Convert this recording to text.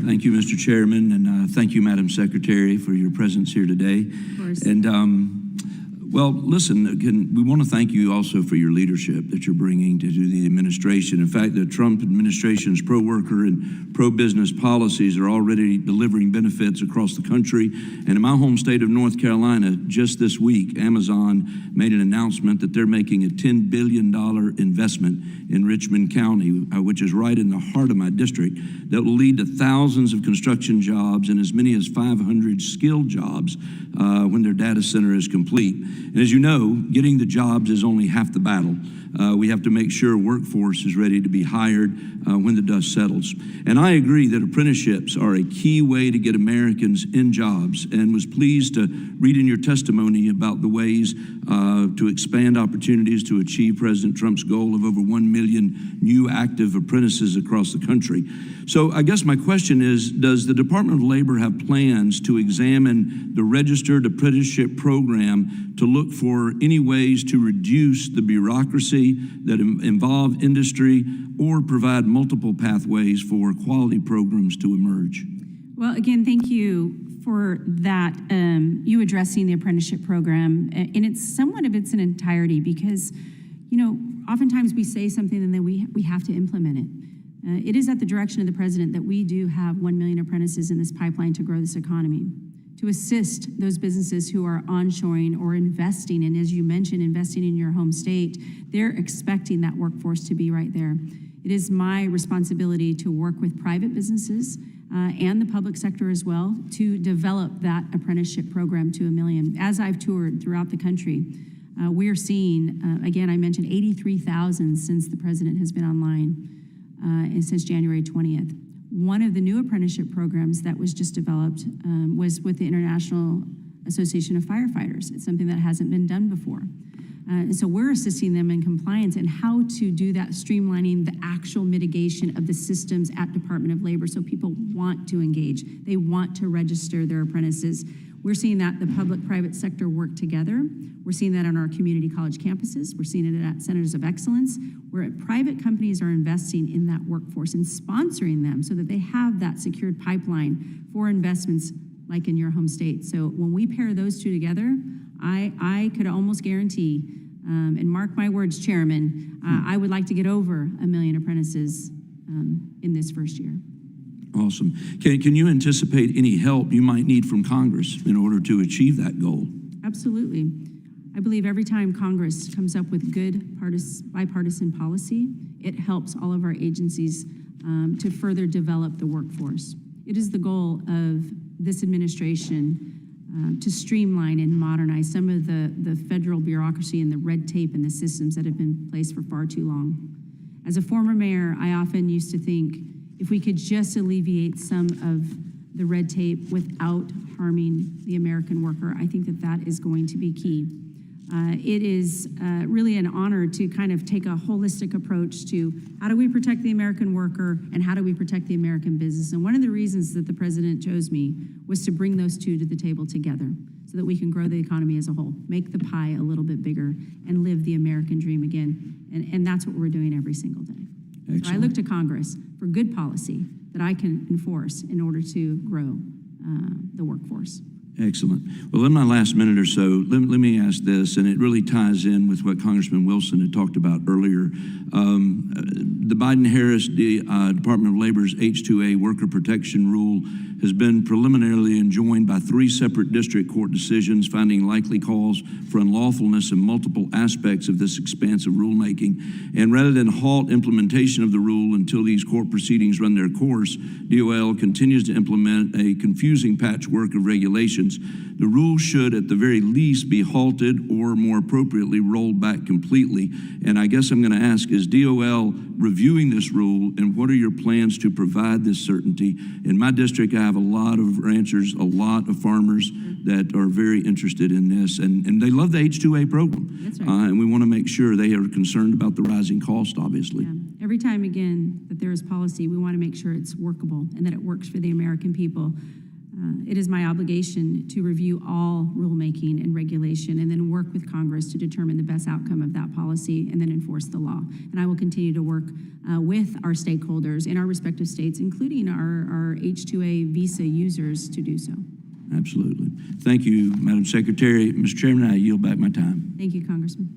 Thank you, Mr. Chairman, and thank you, Madam Secretary, for your presence here today. Of course. And well, listen, again, we want to thank you also for your leadership that you're bringing to the administration. In fact, the Trump administration's pro-worker and pro-business policies are already delivering benefits across the country. And in my home state of North Carolina, just this week, Amazon made an announcement that they're making a $10 billion investment in Richmond County, which is right in the heart of my district, that will lead to thousands of construction jobs and as many as 500 skilled jobs when their data center is complete. And as you know, getting the jobs is only half the battle. We have to make sure workforce is ready to be hired when the dust settles. And I agree that apprenticeships are a key way to get Americans in jobs, and was pleased to read in your testimony about the ways to expand opportunities to achieve President Trump's goal of over 1 million new active apprentices across the country. So I guess my question is, does the Department of Labor have plans to examine the registered apprenticeship program to look for any ways to reduce the bureaucracy that involve industry or provide multiple pathways for quality programs to emerge? Well, again, thank you for that, you addressing the apprenticeship program, and it's somewhat of its an entirety because, you know, oftentimes we say something and then we have to implement it. It is at the direction of the president that we do have 1 million apprentices in this pipeline to grow this economy, to assist those businesses who are onshoring or investing, and as you mentioned, investing in your home state. They're expecting that workforce to be right there. It is my responsibility to work with private businesses and the public sector as well to develop that apprenticeship program to 1 million. As I've toured throughout the country, we are seeing, again, I mentioned 83,000 since the president has been online and since January 20th. One of the new apprenticeship programs that was just developed was with the International Association of Firefighters. It's something that hasn't been done before. And so we're assisting them in compliance and how to do that, streamlining the actual mitigation of the systems at Department of Labor so people want to engage. They want to register their apprentices. We're seeing that the public-private sector work together. We're seeing that on our community college campuses. We're seeing it at centers of excellence, where private companies are investing in that workforce and sponsoring them so that they have that secured pipeline for investments like in your home state. So when we pair those two together, I could almost guarantee, and mark my words, Chairman, I would like to get over 1 million apprentices in this first year. Awesome. Can you anticipate any help you might need from Congress in order to achieve that goal? Absolutely. I believe every time Congress comes up with good bipartisan policy, it helps all of our agencies to further develop the workforce. It is the goal of this administration to streamline and modernize some of the federal bureaucracy and the red tape and the systems that have been in place for far too long. As a former mayor, I often used to think if we could just alleviate some of the red tape without harming the American worker, I think that that is going to be key. It is really an honor to kind of take a holistic approach to how do we protect the American worker and how do we protect the American business. And one of the reasons that the president chose me was to bring those two to the table together so that we can grow the economy as a whole, make the pie a little bit bigger, and live the American dream again. And that's what we're doing every single day. Excellent. So I look to Congress for good policy that I can enforce in order to grow the workforce. Excellent. Well, in my last minute or so, let me ask this, and it really ties in with what Congressman Wilson had talked about earlier. The Biden-Harris Department of Labor's H-2A worker protection rule has been preliminarily enjoined by 3 separate district court decisions finding likely cause for unlawfulness in multiple aspects of this expansive rulemaking. And rather than halt implementation of the rule until these court proceedings run their course, DOL continues to implement a confusing patchwork of regulations. The rule should, at the very least, be halted or, more appropriately, rolled back completely. And I guess I'm going to ask, is DOL reviewing this rule, and what are your plans to provide this certainty? In my district, I have a lot of ranchers, a lot of farmers that are very interested in this, and they love the H-2A program. That's right. And we want to make sure they are concerned about the rising cost, obviously. Yeah. Every time, again, that there is policy, we want to make sure it's workable and that it works for the American people. It is my obligation to review all rulemaking and regulation and then work with Congress to determine the best outcome of that policy and then enforce the law. And I will continue to work with our stakeholders in our respective states, including our H-2A visa users, to do so. Absolutely. Thank you, Madam Secretary. Mr. Chairman, I yield back my time. Thank you, Congressman.